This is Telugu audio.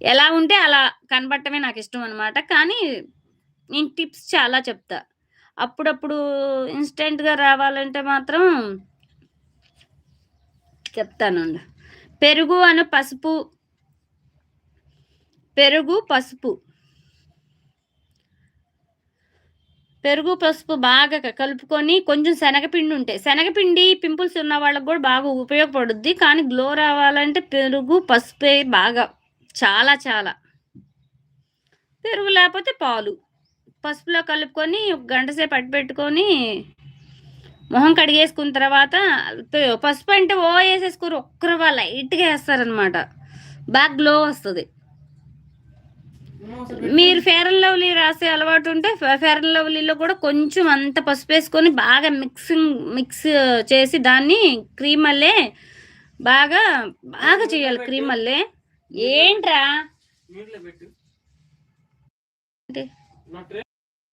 ఎలా ఉంటే అలా కనపడటమే నాకిష్టం అనమాట. కానీ నేను టిప్స్ చాలా చెప్తా. అప్పుడప్పుడు ఇన్‌స్టంట్‌గా రావాలంటే మాత్రం చెప్తానుండు. పెరుగు అను పసుపు పెరుగు, పసుపు. పెరుగు, పసుపు బాగా కలుపుకొని కొంచెం శనగపిండుంటే శనగపిండి పింపుల్స్ ఉన్న వాళ్ళకి గూడా బాగా ఉపయోగపడుద్ది. కానీ గ్లో రావాలంటే పెరుగు, పసుపే బాగా చాలా చాలా. పెరుగు లేపోతే పాలు. పసుపులో కలుపుకొని ఒక గంట సేపు అట్టిపెట్టుకొని మొహం కడిగేసుకున్న తర్వాత పసుపంటే ఓ ఏసేసుకోరు. ఒక్క రవ్వ లైట్‌గా ఏస్తారనమాట. బాగా గ్లో వస్తది. మీరు ఫెయిర్ అండ్ లవ్లీ రాసే అలవాటుంటే ఫెయిర్ అండ్ లవ్లీలో కూడా కొంచెం అంత పసుపేసుకొని బాగా మిక్స్ చేసి దాన్ని క్రీమ్ అల్లే బాగా బాగా చేయాలి క్రీమ్ అల్లే. ఏంట్రా?